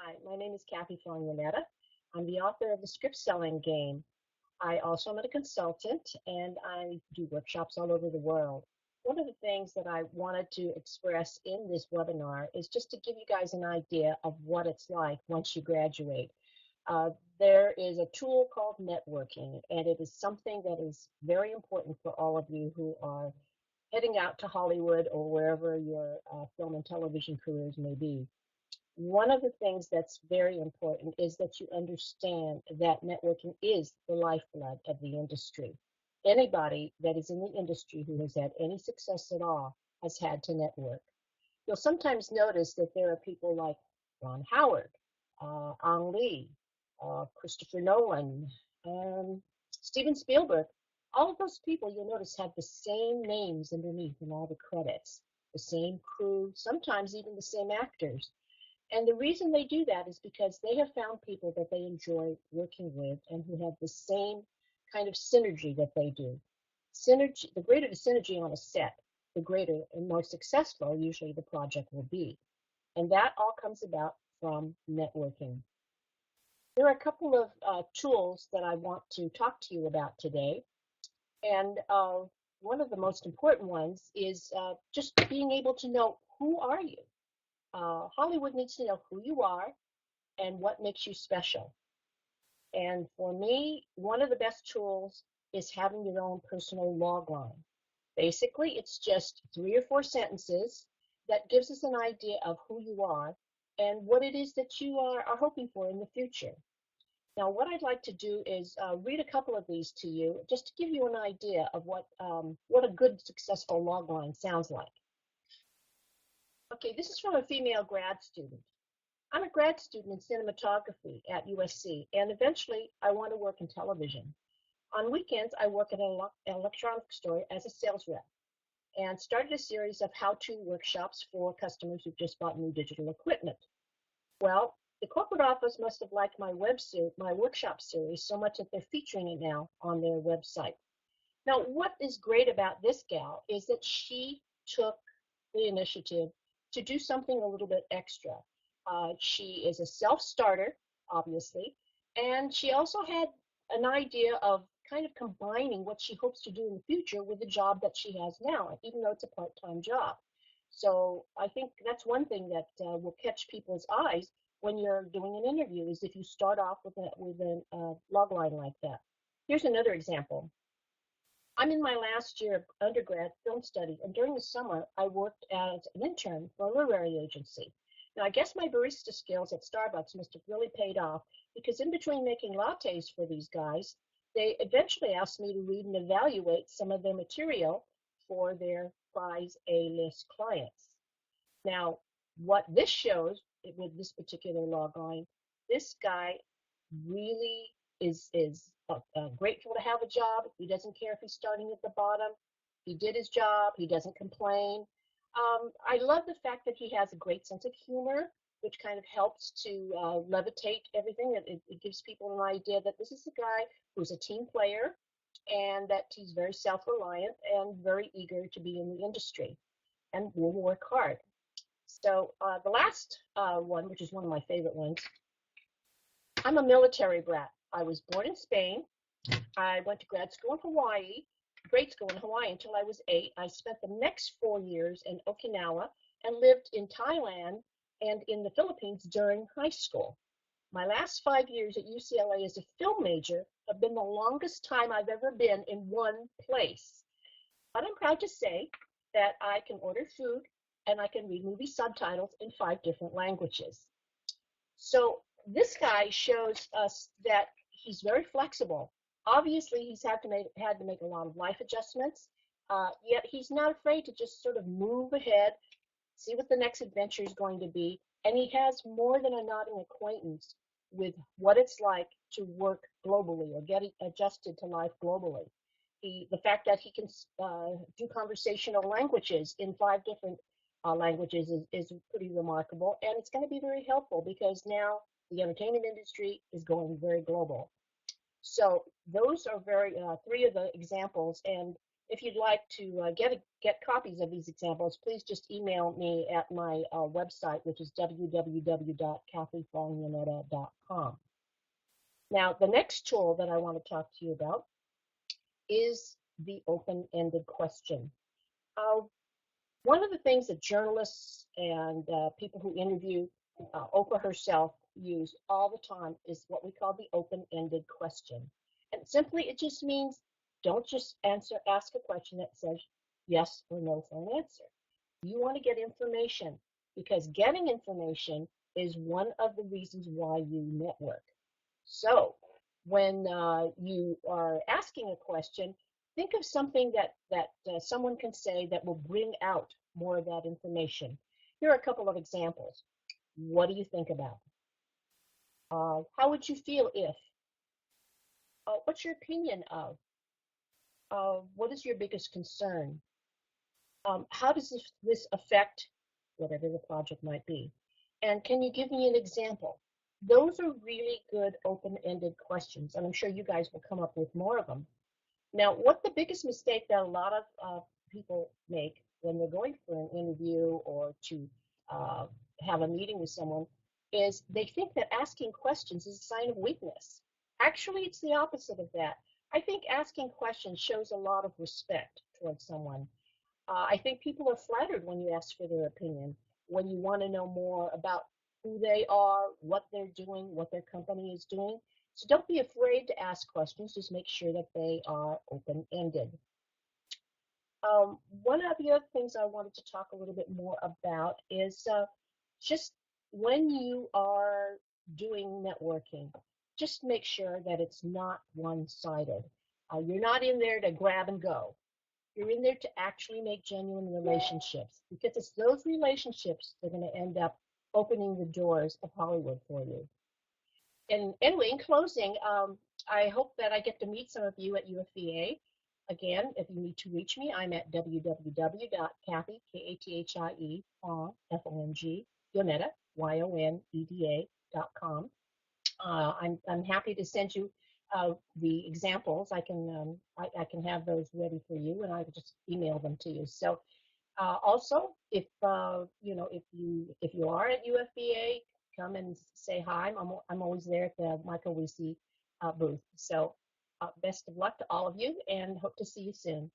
Hi, my name is Kathie Fong Yoneda. I'm the author of The Script Selling Game. I also am a consultant and I do workshops all over the world. One of the things that I wanted to express in this webinar is just to give you guys an idea of what it's like once you graduate. Uh, there is a tool called networking, and it is something that is very important for all of you who are heading out to Hollywood or wherever your film and television careers may be. One of the things that's very important is that you understand that networking is the lifeblood of the industry. Anybody that is in the industry who has had any success at all has had to network. You'll sometimes notice that there are people like Ron Howard, Ang Lee, Christopher Nolan, Steven Spielberg. All of those people you'll notice have the same names underneath in all the credits, the same crew, sometimes even the same actors. And the reason they do that is because they have found people that they enjoy working with and who have the same kind of synergy that they do. Synergy, the greater the synergy on a set, the greater and more successful usually the project will be. And that all comes about from networking. There are a couple of tools that I want to talk to you about today. And one of the most important ones is just being able to know, who are you? Hollywood needs to know who you are and what makes you special. And for me, one of the best tools is having your own personal log line. Basically, it's just 3 or 4 sentences that gives us an idea of who you are and what it is that you are hoping for in the future. Now, what I'd like to do is read a couple of these to you, just to give you an idea of what a good, successful log line sounds like. Okay, this is from a female grad student. I'm a grad student in cinematography at USC, and eventually I want to work in television. On weekends, I work at an electronics store as a sales rep and started a series of how-to workshops for customers who've just bought new digital equipment. Well, the corporate office must have liked my workshop series so much that they're featuring it now on their website. Now, what is great about this gal is that she took the initiative to do something a little bit extra. She is a self-starter, obviously, and she also had an idea of kind of combining what she hopes to do in the future with the job that she has now, even though it's a part-time job. So I think that's one thing that will catch people's eyes when you're doing an interview, is if you start off with a log line like that. Here's another example. I'm in my last year of undergrad film study, and during the summer, I worked as an intern for a literary agency. Now, I guess my barista skills at Starbucks must have really paid off, because in between making lattes for these guys, they eventually asked me to read and evaluate some of their material for their prize A-list clients. Now, what this shows with this particular log line, this guy really is grateful to have a job. He doesn't care if he's starting at the bottom. He did his job. He doesn't complain. I love the fact that he has a great sense of humor, which kind of helps to levitate everything. It gives people an idea that this is a guy who's a team player and that he's very self-reliant and very eager to be in the industry and will work hard. So the last one, which is one of my favorite ones, I'm a military brat. I was born in Spain. I went to grad school in Hawaii, grade school in Hawaii until I was 8. I spent the next 4 years in Okinawa and lived in Thailand and in the Philippines during high school. My last 5 years at UCLA as a film major have been the longest time I've ever been in one place. But I'm proud to say that I can order food and I can read movie subtitles in 5 different languages. So this guy shows us that he's very flexible. Obviously, he's had to make a lot of life adjustments, yet he's not afraid to just sort of move ahead, see what the next adventure is going to be, and he has more than a nodding acquaintance with what it's like to work globally or get adjusted to life globally. The fact that he can do conversational languages in 5 different languages is pretty remarkable, and it's going to be very helpful because now the entertainment industry is going very global. So those are 3 of the examples, and If you'd like to get copies of these examples, please just email me at my website, which is www.kathiefongYoneda.com. Now, the next tool that I want to talk to you about is the open-ended question. One of the things that journalists and people who interview Oprah herself use all the time is what we call the open-ended question. And simply, it just means don't just ask a question that says yes or no for an answer. You want to get information because getting information is one of the reasons why you network. So when you are asking a question, think of something that someone can say that will bring out more of that information. Here are a couple of examples. What do you think about? How would you feel if? What's your opinion of? What is your biggest concern? How does this affect whatever the project might be? And can you give me an example? Those are really good open-ended questions, and I'm sure you guys will come up with more of them. Now, what the biggest mistake that a lot of people make when they're going for an interview or to uh, have a meeting with someone is they think that asking questions is a sign of weakness. Actually, it's the opposite of that. I think asking questions shows a lot of respect towards someone. I think people are flattered when you ask for their opinion, when you want to know more about who they are, what they're doing, what their company is doing. So don't be afraid to ask questions. Just make sure that they are open-ended. One of the other things I wanted to talk a little bit more about is just when you are doing networking, just make sure that it's not one-sided. You're not in there to grab and go. You're in there to actually make genuine relationships because it's those relationships that are going to end up opening the doors of Hollywood for you. And anyway, in closing, I hope that I get to meet some of you at UFVA. Again, if you need to reach me, I'm at www.kathie, Kathie, F-O-N-G, Yoneda, YONEDA.com. I'm happy to send you the examples. I can have those ready for you, and I will just email them to you. So also, if if you are at UFBA, come and say hi. I'm always there at the Michael Weesey booth. So best of luck to all of you, and hope to see you soon.